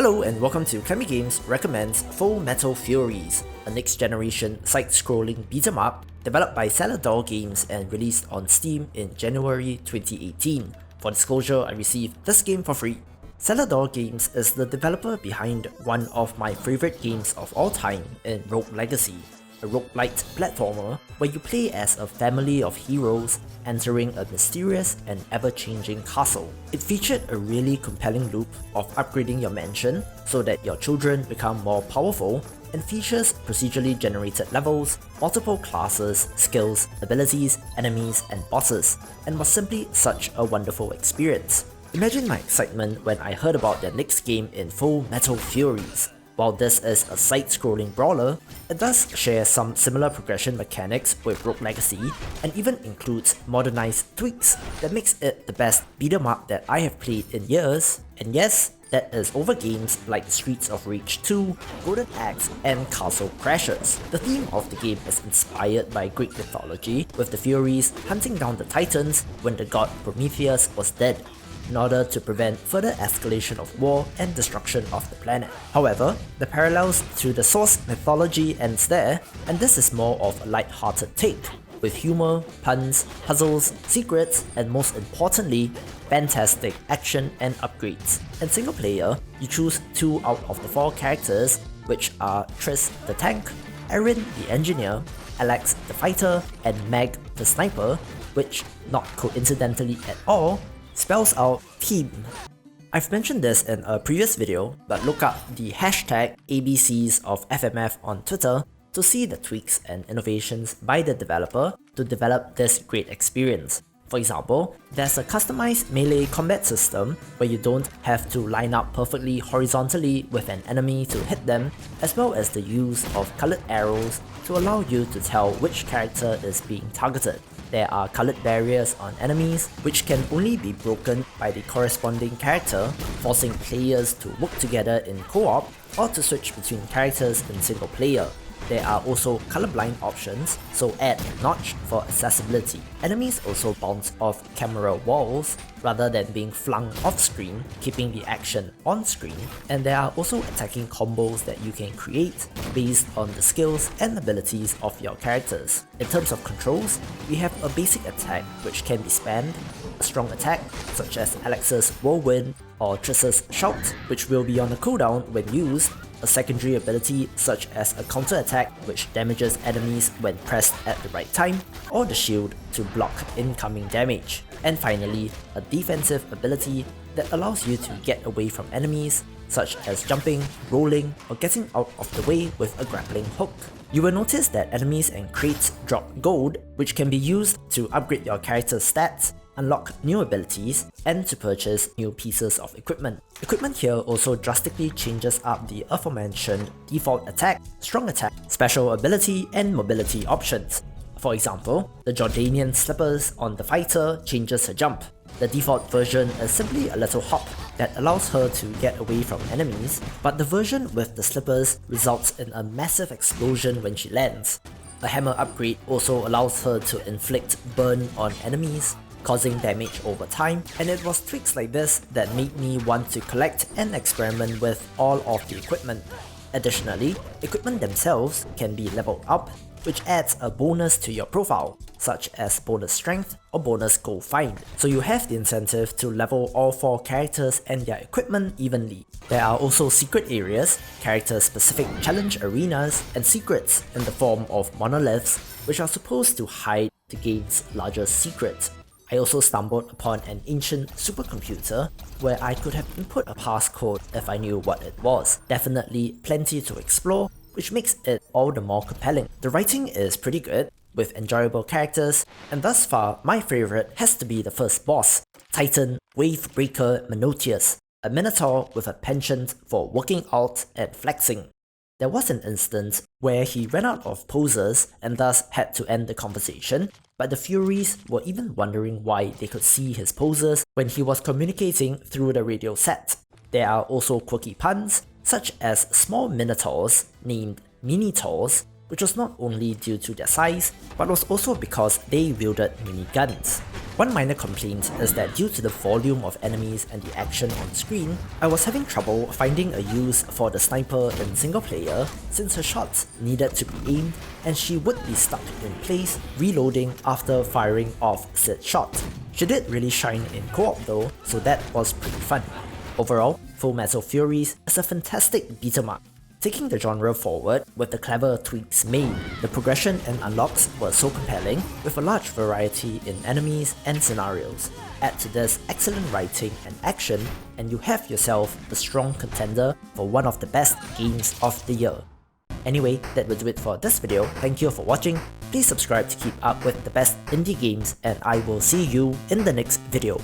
Hello and welcome to Clemmy Games recommends Full Metal Furies, a next-generation side-scrolling beat-em-up developed by Cellar Door Games and released on Steam in January 2018. For disclosure, I received this game for free. Cellar Door Games is the developer behind one of my favorite games of all time in Rogue Legacy, a roguelite platformer where you play as a family of heroes entering a mysterious and ever-changing castle. It featured a really compelling loop of upgrading your mansion so that your children become more powerful, and features procedurally generated levels, multiple classes, skills, abilities, enemies, and bosses, and was simply such a wonderful experience. Imagine my excitement when I heard about their next game in Full Metal Furies. While this is a side-scrolling brawler, it does share some similar progression mechanics with Rogue Legacy and even includes modernized tweaks that makes it the best beat-em-up that I have played in years. And yes, that is over games like Streets of Rage 2, Golden Axe, and Castle Crashers. The theme of the game is inspired by Greek mythology, with the Furies hunting down the Titans when the god Prometheus was dead, in order to prevent further escalation of war and destruction of the planet. However, the parallels to the source mythology ends there, and this is more of a light-hearted take, with humor, puns, puzzles, secrets, and most importantly, fantastic action and upgrades. In single player, you choose 2 out of the 4 characters, which are Triss the tank, Erin the engineer, Alex the fighter, and Meg the sniper, which, not coincidentally at all, spells out team. I've mentioned this in a previous video, but look up the hashtag ABCs of FMF on Twitter to see the tweaks and innovations by the developer to develop this great experience. For example, there's a customized melee combat system where you don't have to line up perfectly horizontally with an enemy to hit them, as well as the use of colored arrows to allow you to tell which character is being targeted. There are colored barriers on enemies, which can only be broken by the corresponding character, forcing players to work together in co-op or to switch between characters in single player. There are also colorblind options, so add a notch for accessibility. Enemies also bounce off camera walls rather than being flung off screen, keeping the action on screen. And there are also attacking combos that you can create based on the skills and abilities of your characters. In terms of controls, we have a basic attack which can be spammed, a strong attack such as Alex's Whirlwind or Triss's Shout, which will be on a cooldown when used, a secondary ability such as a counter attack which damages enemies when pressed at the right time, or the shield to block incoming damage. And finally, a defensive ability that allows you to get away from enemies, such as jumping, rolling, or getting out of the way with a grappling hook. You will notice that enemies and crates drop gold, which can be used to upgrade your character's stats, unlock new abilities, and to purchase new pieces of equipment. Equipment here also drastically changes up the aforementioned default attack, strong attack, special ability, and mobility options. For example, the Jordanian slippers on the fighter changes her jump. The default version is simply a little hop that allows her to get away from enemies, but the version with the slippers results in a massive explosion when she lands. A hammer upgrade also allows her to inflict burn on enemies, causing damage over time, and it was tweaks like this that made me want to collect and experiment with all of the equipment. Additionally, equipment themselves can be leveled up, which adds a bonus to your profile, such as bonus strength or bonus gold find. So you have the incentive to level all 4 characters and their equipment evenly. There are also secret areas, character-specific challenge arenas, and secrets in the form of monoliths, which are supposed to hide the game's larger secrets. I also stumbled upon an ancient supercomputer where I could have input a passcode if I knew what it was. Definitely plenty to explore, which makes it all the more compelling. The writing is pretty good, with enjoyable characters, and thus far my favorite has to be the first boss, Titan Wavebreaker Menoetius, a minotaur with a penchant for working out and flexing. There was an instance where he ran out of poses and thus had to end the conversation, but the Furies were even wondering why they could see his poses when he was communicating through the radio set. There are also quirky puns, such as small minotaurs named Minitaurs, which was not only due to their size, but was also because they wielded miniguns. One minor complaint is that due to the volume of enemies and the action on screen, I was having trouble finding a use for the sniper in single player since her shots needed to be aimed and she would be stuck in place reloading after firing off said shot. She did really shine in co-op though, so that was pretty fun. Overall, Full Metal Furies is a fantastic beat 'em up, taking the genre forward with the clever tweaks made. The progression and unlocks were so compelling, with a large variety in enemies and scenarios. Add to this excellent writing and action, and you have yourself a strong contender for one of the best games of the year. Anyway, that will do it for this video. Thank you for watching. Please subscribe to keep up with the best indie games, and I will see you in the next video.